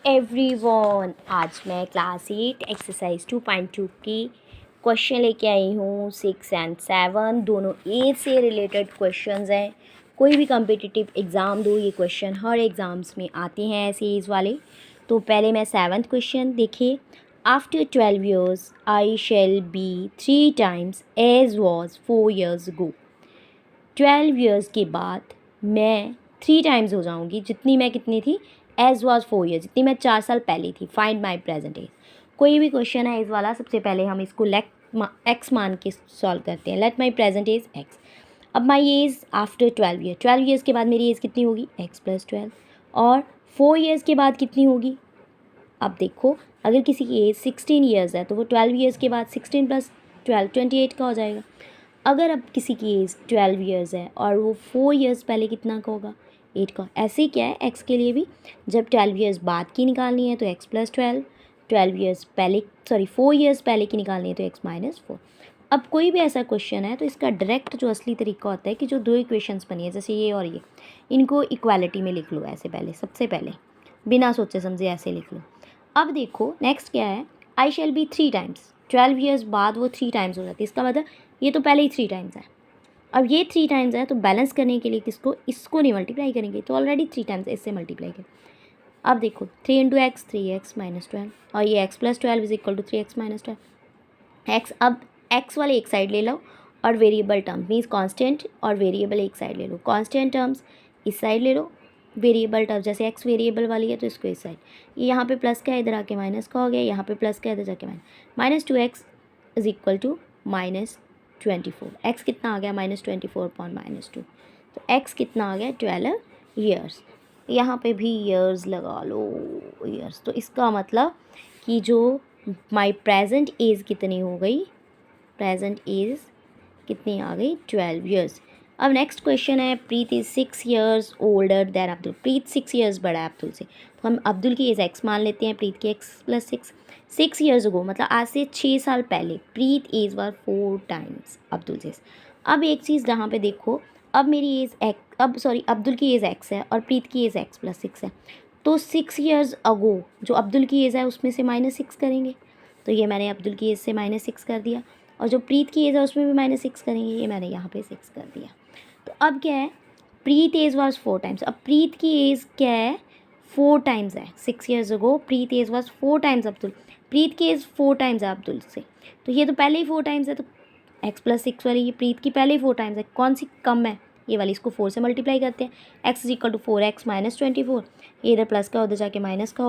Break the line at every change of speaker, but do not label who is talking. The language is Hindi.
एवरीवन, आज मैं क्लास 8 एक्सरसाइज 2.2 की क्वेश्चन लेके आई हूँ। 6 एंड 7 दोनों एज से रिलेटेड क्वेश्चंस हैं। कोई भी कम्पिटिटिव एग्ज़ाम दो, ये क्वेश्चन हर एग्ज़ाम्स में आते हैं ऐसे एज वाले। तो पहले मैं 7th क्वेश्चन देखिए। After 12 years I shall be 3 times age was 4 years go. 12 years के बाद मैं 3 टाइम्स हो जाऊंगी जितनी मैं कितनी थी, एज वॉज 4 ईयर्स, जितनी मैं 4 साल पहले थी। Find my present age. कोई भी क्वेश्चन है एज वाला, सबसे पहले हम इसको एक्स मान के सॉल्व करते हैं। Let my present age x. अब my age after 12 year, 12 years के बाद मेरी एज कितनी होगी, एक्स प्लस 12। और 4 ईयर्स के बाद कितनी होगी। अब देखो, अगर किसी की एज 16 ईयर्स है तो वो 12 ईयर्स के बाद 16 प्लस 12 28 का हो जाएगा। अगर अब किसी की एज 12 ईयर्स है और वो 4 ईयर्स पहले कितना का होगा, 8 का। ऐसे ही क्या है एक्स के लिए भी, जब 12 ईयर्स बाद की निकालनी है तो एक्स प्लस 12, 12 ईयर्स पहले 4 ईयर्स पहले की निकालनी है तो एक्स माइनस 4। अब कोई भी ऐसा क्वेश्चन है तो इसका डायरेक्ट जो असली तरीका होता है कि जो दो इक्वेशंस बनी है, जैसे ये और ये, इनको इक्वालिटी में लिख लो ऐसे पहले, सबसे पहले बिना सोचे समझे ऐसे लिख लो। अब देखो नेक्स्ट क्या है, आई शेल बी 3 टाइम्स। 12 ईयर्स बाद वो 3 टाइम्स हो जाती है, इसका मतलब ये तो पहले ही 3 टाइम्स है। अब ये 3 टाइम्स है तो बैलेंस करने के लिए किसको, इसको नहीं मल्टीप्लाई करेंगे, तो ऑलरेडी 3 टाइम्स इससे मल्टीप्लाई करें। अब देखो 3 इंटू एक्स 3x माइनस 12, और ये x plus 12 is equal to 3x minus 12 x. अब x वाले एक साइड ले लो और वेरिएबल टर्म मीन्स कांस्टेंट और वेरिएबल एक साइड ले लो। कांस्टेंट टर्म्स इस साइड ले लो, वेरिएबल टर्म जैसे x वेरिएबल वाली है तो इसको इस साइड। ये यहाँ पे प्लस का इधर आके माइनस का हो गया, यहाँ पे प्लस का इधर जाके minus 2x is equal to minus 24। X कितना आ गया, माइनस 24 अपॉन माइनस 2। तो एक्स कितना आ गया, 12 ईयर्स। यहाँ पे भी ईयर्स लगा लो, ईयर्स। तो इसका मतलब कि जो माई प्रेजेंट एज कितनी हो गई, प्रेजेंट एज कितनी आ गई, 12 ईयर्स। अब नेक्स्ट क्वेश्चन है, Preet is 6 years older than Abdul. Preet 6 years बड़ा है अब्दुल से, तो हम अब्दुल की एज एक्स मान लेते हैं, प्रीत की एक्स प्लस 6। 6 ईयर्स अगो मतलब आज से 6 साल पहले प्रीत एज वाज 4 टाइम्स अब्दुल से। अब एक चीज़ यहाँ पे देखो, अब मेरी एज अब्दुल की एज एक्स है और प्रीत की एज एक्स प्लस 6 है, तो 6 ईयर्स अगो जो अब्दुल की एज है उसमें से -6 करेंगे, तो ये मैंने अब्दुल की एज से -6 कर दिया। और जो प्रीत की एज है उसमें भी -6 करेंगे, ये मैंने यहाँ पे 6 कर दिया। तो अब क्या है, प्रीत एज वाज 4 टाइम्स। अब प्रीत की एज क्या है, 4 टाइम्स है। 6 years ago Preet age was 4 times Abdul. Preet की एज 4 टाइम्स है अब्दुल से, तो ये तो पहले ही 4 टाइम्स है, तो एक्स प्लस 6 वाली ये प्रीत की पहले ही 4 टाइम्स है। कौन सी कम है, ये वाली, इसको 4 से मल्टीप्लाई करते हैं। X is equal to 4x minus 24, ये इधर प्लस का उधर जाके माइनस का